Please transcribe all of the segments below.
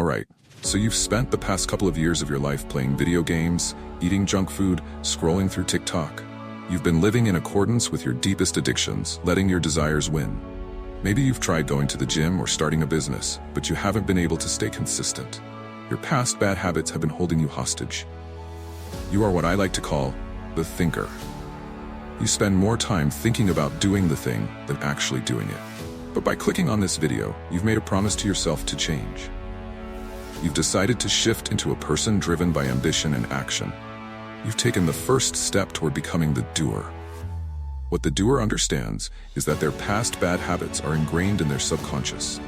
Alright, so you've spent the past couple of years of your life playing video games, eating junk food, scrolling through TikTok. You've been living in accordance with your deepest addictions, letting your desires win. Maybe you've tried going to the gym or starting a business, but you haven't been able to stay consistent. Your past bad habits have been holding you hostage. You are what I like to call the thinker. You spend more time thinking about doing the thing than actually doing it. But by clicking on this video, you've made a promise to yourself to change. You've decided to shift into a person driven by ambition and action. You've taken the first step toward becoming the doer. What the doer understands is that their past bad habits are ingrained in their subconscious.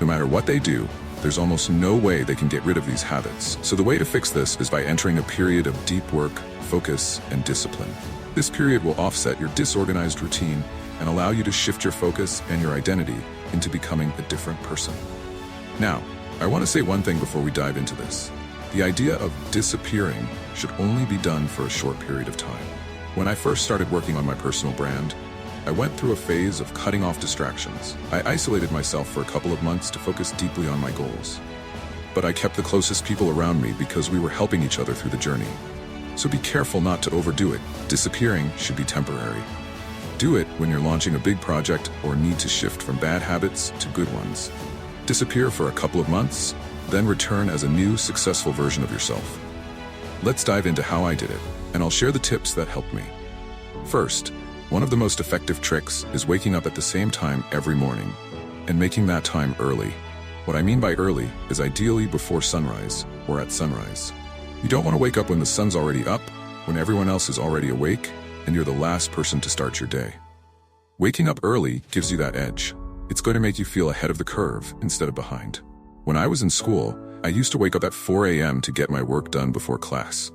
No matter what they do, there's almost no way they can get rid of these habits. So the way to fix this is by entering a period of deep work, focus, and discipline. This period will offset your disorganized routine and allow you to shift your focus and your identity into becoming a different person. Now, I want to say one thing before we dive into this. The idea of disappearing should only be done for a short period of time. When I first started working on my personal brand, I went through a phase of cutting off distractions. I isolated myself for a couple of months to focus deeply on my goals. But I kept the closest people around me because we were helping each other through the journey. So be careful not to overdo it. Disappearing should be temporary. Do it when you're launching a big project or need to shift from bad habits to good ones. Disappear for a couple of months, then return as a new, successful version of yourself. Let's dive into how I did it, and I'll share the tips that helped me. First, one of the most effective tricks is waking up at the same time every morning, and making that time early. What I mean by early is ideally before sunrise or at sunrise. You don't want to wake up when the sun's already up, when everyone else is already awake, and you're the last person to start your day. Waking up early gives you that edge. It's going to make you feel ahead of the curve instead of behind. When I was in school, I used to wake up at 4 a.m. to get my work done before class.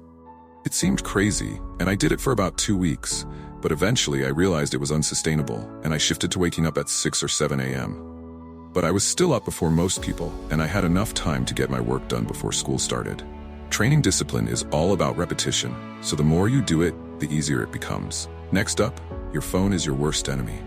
It seemed crazy, and I did it for about 2 weeks, but eventually I realized it was unsustainable, and I shifted to waking up at 6 or 7 a.m. But I was still up before most people, and I had enough time to get my work done before school started. Training discipline is all about repetition, so the more you do it, the easier it becomes. Next up, your phone is your worst enemy.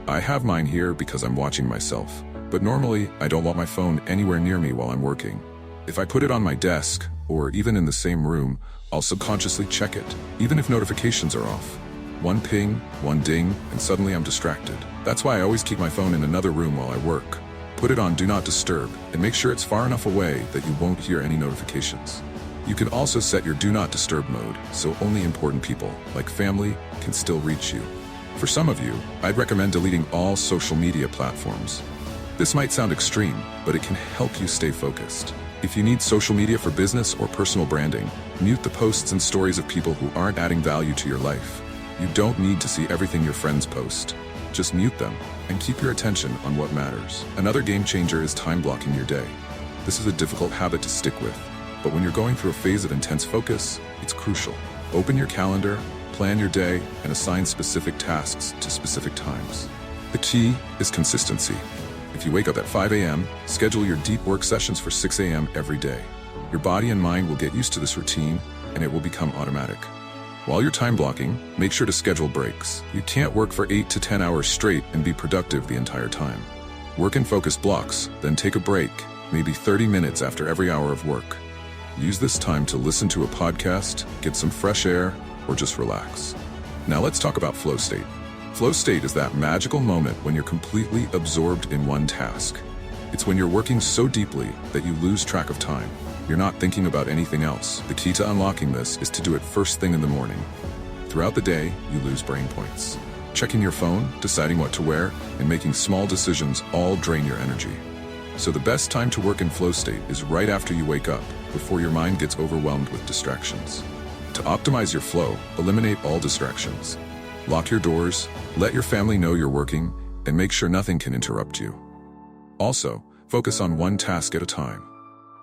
I have mine here because I'm watching myself, but normally I don't want my phone anywhere near me while I'm working. If I put it on my desk, or even in the same room, I'll subconsciously check it, even if notifications are off. One ping, one ding, and suddenly I'm distracted. That's why I always keep my phone in another room while I work. Put it on Do Not Disturb, and make sure it's far enough away that you won't hear any notifications. You can also set your Do Not Disturb mode, so only important people, like family, can still reach you. For some of you, I'd recommend deleting all social media platforms. This might sound extreme, but it can help you stay focused. If you need social media for business or personal branding, mute the posts and stories of people who aren't adding value to your life. You don't need to see everything your friends post. Just mute them and keep your attention on what matters. Another game changer is time blocking your day. This is a difficult habit to stick with, but when you're going through a phase of intense focus, it's crucial. Open your calendar, plan your day, and assign specific tasks to specific times. The key is consistency. If you wake up at 5 a.m., schedule your deep work sessions for 6 a.m. every day. Your body and mind will get used to this routine, and it will become automatic. While you're time blocking, make sure to schedule breaks. You can't work for 8 to 10 hours straight and be productive the entire time. Work in focused blocks, then take a break, maybe 30 minutes after every hour of work. Use this time to listen to a podcast, get some fresh air, or just relax. Now let's talk about flow state. Flow state is that magical moment when you're completely absorbed in one task. It's when you're working so deeply that you lose track of time. You're not thinking about anything else. The key to unlocking this is to do it first thing in the morning. Throughout the day, you lose brain points. Checking your phone, deciding what to wear, and making small decisions all drain your energy. So the best time to work in flow state is right after you wake up, before your mind gets overwhelmed with distractions. To optimize your flow, eliminate all distractions. Lock your doors, let your family know you're working, and make sure nothing can interrupt you. Also, focus on one task at a time.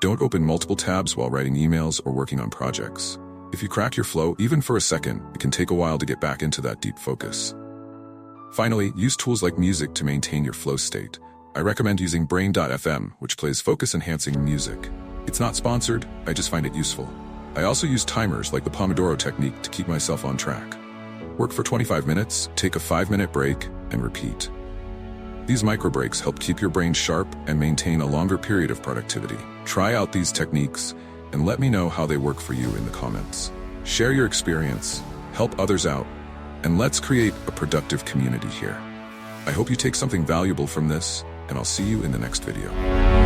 Don't open multiple tabs while writing emails or working on projects. If you crack your flow, even for a second, it can take a while to get back into that deep focus. Finally, use tools like music to maintain your flow state. I recommend using Brain.fm, which plays focus-enhancing music. It's not sponsored, I just find it useful. I also use timers like the Pomodoro technique to keep myself on track. Work for 25 minutes, take a 5-minute break, and repeat. These micro breaks help keep your brain sharp and maintain a longer period of productivity. Try out these techniques and let me know how they work for you in the comments. Share your experience, help others out, and let's create a productive community here. I hope you take something valuable from this, and I'll see you in the next video.